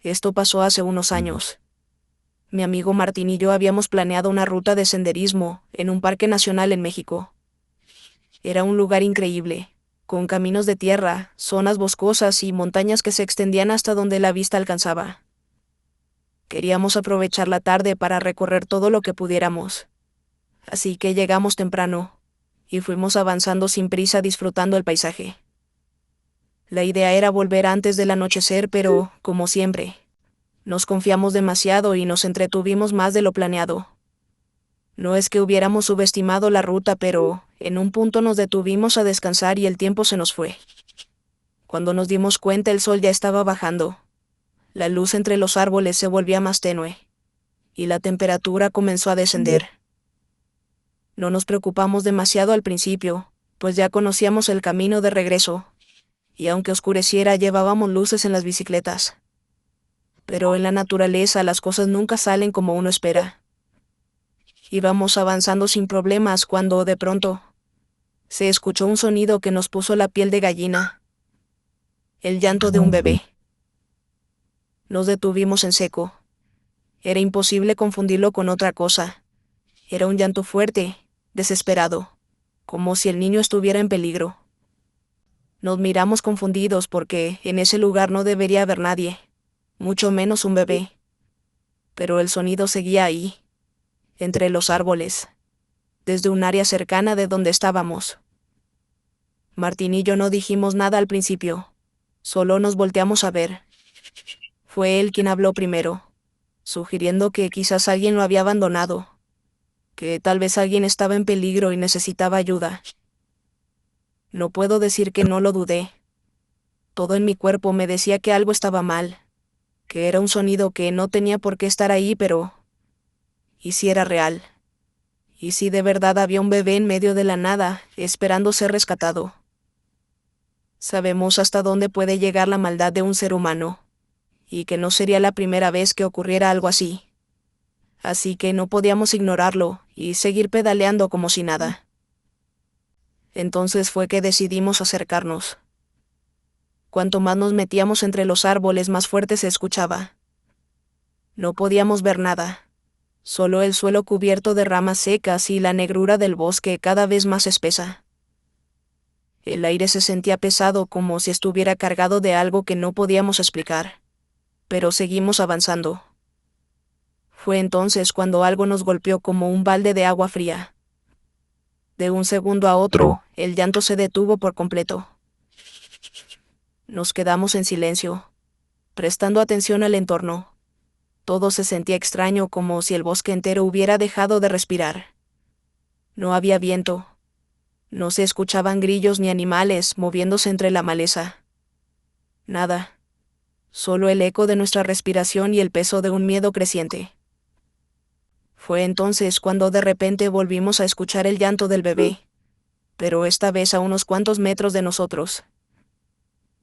Esto pasó hace unos años. Mi amigo Martín y yo habíamos planeado una ruta de senderismo en un parque nacional en México. Era un lugar increíble, con caminos de tierra, zonas boscosas y montañas que se extendían hasta donde la vista alcanzaba. Queríamos aprovechar la tarde para recorrer todo lo que pudiéramos. Así que llegamos temprano, y fuimos avanzando sin prisa disfrutando el paisaje. La idea era volver antes del anochecer, pero, como siempre, nos confiamos demasiado y nos entretuvimos más de lo planeado. No es que hubiéramos subestimado la ruta, pero en un punto nos detuvimos a descansar y el tiempo se nos fue. Cuando nos dimos cuenta, el sol ya estaba bajando. La luz entre los árboles se volvía más tenue, y la temperatura comenzó a descender. No nos preocupamos demasiado al principio, pues ya conocíamos el camino de regreso, y aunque oscureciera llevábamos luces en las bicicletas. Pero en la naturaleza las cosas nunca salen como uno espera. Íbamos avanzando sin problemas cuando, de pronto, se escuchó un sonido que nos puso la piel de gallina. El llanto de un bebé. Nos detuvimos en seco. Era imposible confundirlo con otra cosa. Era un llanto fuerte, desesperado, como si el niño estuviera en peligro. Nos miramos confundidos porque en ese lugar no debería haber nadie, mucho menos un bebé. Pero el sonido seguía ahí, entre los árboles, desde un área cercana de donde estábamos. Martín y yo no dijimos nada al principio, solo nos volteamos a ver. Fue él quien habló primero, sugiriendo que quizás alguien lo había abandonado, que tal vez alguien estaba en peligro y necesitaba ayuda. No puedo decir que no lo dudé. Todo en mi cuerpo me decía que algo estaba mal, que era un sonido que no tenía por qué estar ahí, pero... ¿y si era real? ¿Y si de verdad había un bebé en medio de la nada, esperando ser rescatado? Sabemos hasta dónde puede llegar la maldad de un ser humano, y que no sería la primera vez que ocurriera algo así. Así que no podíamos ignorarlo y seguir pedaleando como si nada. Entonces fue que decidimos acercarnos. Cuanto más nos metíamos entre los árboles, más fuerte se escuchaba. No podíamos ver nada, solo el suelo cubierto de ramas secas y la negrura del bosque cada vez más espesa. El aire se sentía pesado, como si estuviera cargado de algo que no podíamos explicar. Pero seguimos avanzando. Fue entonces cuando algo nos golpeó como un balde de agua fría. De un segundo a otro, el llanto se detuvo por completo. Nos quedamos en silencio, prestando atención al entorno. Todo se sentía extraño, como si el bosque entero hubiera dejado de respirar. No había viento. No se escuchaban grillos ni animales moviéndose entre la maleza. Nada. Solo el eco de nuestra respiración y el peso de un miedo creciente. Fue entonces cuando de repente volvimos a escuchar el llanto del bebé, pero esta vez a unos cuantos metros de nosotros.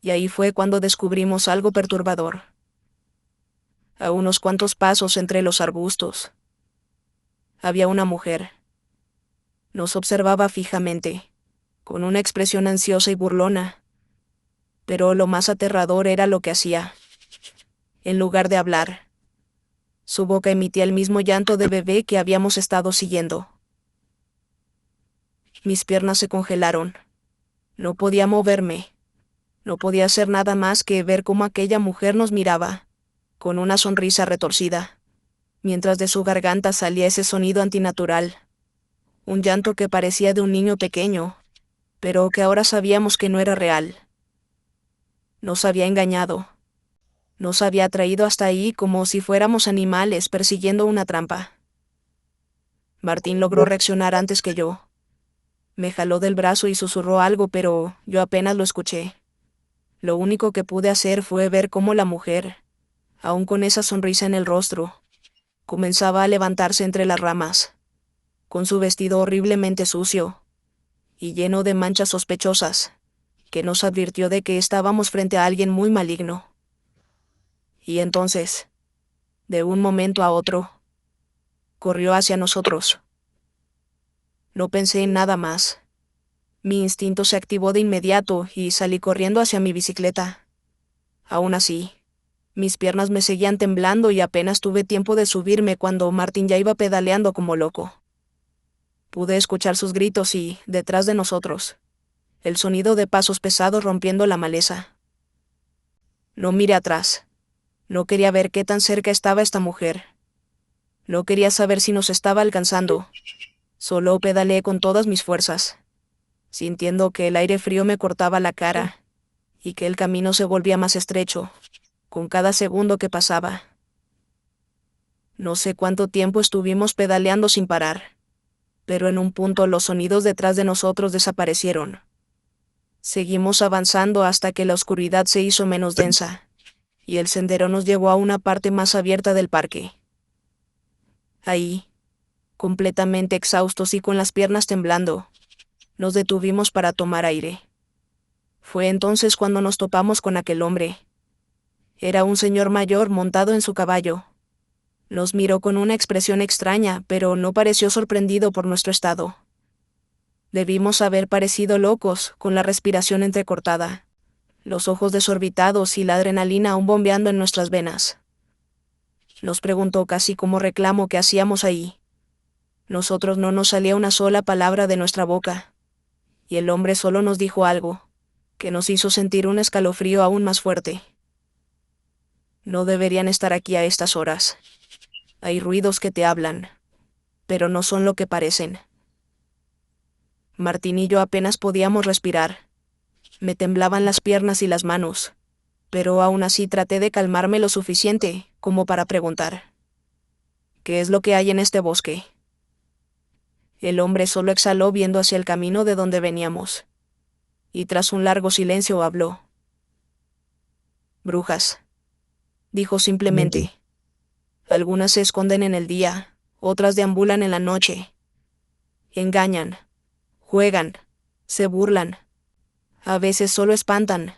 Y ahí fue cuando descubrimos algo perturbador. A unos cuantos pasos entre los arbustos, había una mujer. Nos observaba fijamente, con una expresión ansiosa y burlona. Pero lo más aterrador era lo que hacía. En lugar de hablar, su boca emitía el mismo llanto de bebé que habíamos estado siguiendo. Mis piernas se congelaron. No podía moverme. No podía hacer nada más que ver cómo aquella mujer nos miraba, con una sonrisa retorcida, mientras de su garganta salía ese sonido antinatural. Un llanto que parecía de un niño pequeño, pero que ahora sabíamos que no era real. Nos había engañado. Nos había traído hasta ahí como si fuéramos animales persiguiendo una trampa. Martín logró reaccionar antes que yo. Me jaló del brazo y susurró algo, pero yo apenas lo escuché. Lo único que pude hacer fue ver cómo la mujer, aún con esa sonrisa en el rostro, comenzaba a levantarse entre las ramas, con su vestido horriblemente sucio y lleno de manchas sospechosas, que nos advirtió de que estábamos frente a alguien muy maligno. Y entonces, de un momento a otro, corrió hacia nosotros. No pensé en nada más. Mi instinto se activó de inmediato y salí corriendo hacia mi bicicleta. Aún así, Mis piernas me seguían temblando y apenas tuve tiempo de subirme cuando Martín ya iba pedaleando como loco. Pude escuchar sus gritos y, detrás de nosotros, el sonido de pasos pesados rompiendo la maleza. No miré atrás. No quería ver qué tan cerca estaba esta mujer. No quería saber si nos estaba alcanzando. Solo pedaleé con todas mis fuerzas, sintiendo que el aire frío me cortaba la cara y que el camino se volvía más estrecho con cada segundo que pasaba. No sé cuánto tiempo estuvimos pedaleando sin parar, pero en un punto los sonidos detrás de nosotros desaparecieron. Seguimos avanzando hasta que la oscuridad se hizo menos densa, y el sendero nos llevó a una parte más abierta del parque. Ahí, completamente exhaustos y con las piernas temblando, nos detuvimos para tomar aire. Fue entonces cuando nos topamos con aquel hombre. Era un señor mayor montado en su caballo. Nos miró con una expresión extraña, pero no pareció sorprendido por nuestro estado. Debimos haber parecido locos, con la respiración entrecortada, los ojos desorbitados y la adrenalina aún bombeando en nuestras venas. Nos preguntó casi como reclamo qué hacíamos ahí. Nosotros no nos salía una sola palabra de nuestra boca, y el hombre solo nos dijo algo, que nos hizo sentir un escalofrío aún más fuerte. No deberían estar aquí a estas horas. Hay ruidos que te hablan, pero no son lo que parecen. Martín y yo apenas podíamos respirar. Me temblaban las piernas y las manos, pero aún así traté de calmarme lo suficiente como para preguntar: ¿qué es lo que hay en este bosque? El hombre solo exhaló viendo hacia el camino de donde veníamos, y tras un largo silencio habló. Brujas, dijo simplemente. Algunas se esconden en el día, otras deambulan en la noche. Engañan, juegan, se burlan. A veces solo espantan,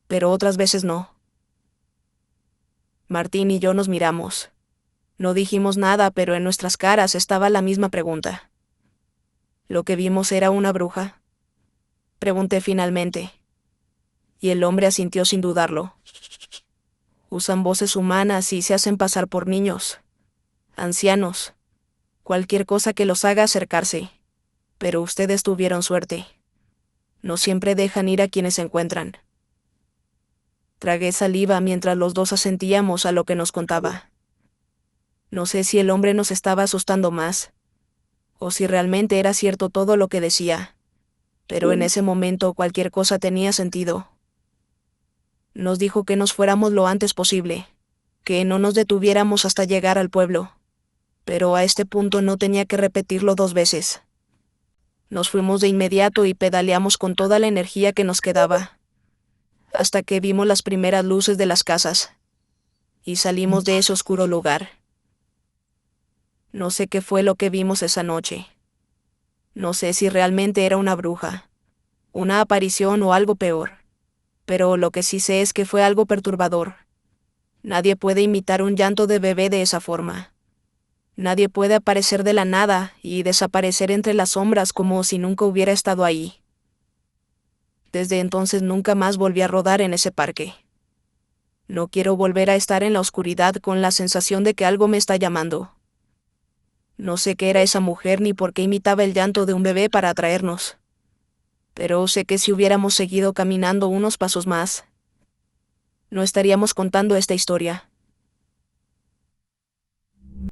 pero otras veces no. Martín y yo nos miramos. No dijimos nada, pero en nuestras caras estaba la misma pregunta. ¿Lo que vimos era una bruja?, pregunté finalmente. Y el hombre asintió sin dudarlo. Usan voces humanas y se hacen pasar por niños, ancianos, cualquier cosa que los haga acercarse. Pero ustedes tuvieron suerte. No siempre dejan ir a quienes encuentran. Tragué saliva mientras los dos asentíamos a lo que nos contaba. No sé si el hombre nos estaba asustando más, o si realmente era cierto todo lo que decía, pero en ese momento cualquier cosa tenía sentido. Nos dijo que nos fuéramos lo antes posible, que no nos detuviéramos hasta llegar al pueblo, pero a este punto no tenía que repetirlo 2 veces. Nos fuimos de inmediato y pedaleamos con toda la energía que nos quedaba, hasta que vimos las primeras luces de las casas, y salimos de ese oscuro lugar. No sé qué fue lo que vimos esa noche. No sé si realmente era una bruja, una aparición o algo peor, pero lo que sí sé es que fue algo perturbador. Nadie puede imitar un llanto de bebé de esa forma. Nadie puede aparecer de la nada y desaparecer entre las sombras como si nunca hubiera estado ahí. Desde entonces nunca más volví a rodar en ese parque. No quiero volver a estar en la oscuridad con la sensación de que algo me está llamando. No sé qué era esa mujer ni por qué imitaba el llanto de un bebé para atraernos. Pero sé que si hubiéramos seguido caminando unos pasos más, no estaríamos contando esta historia.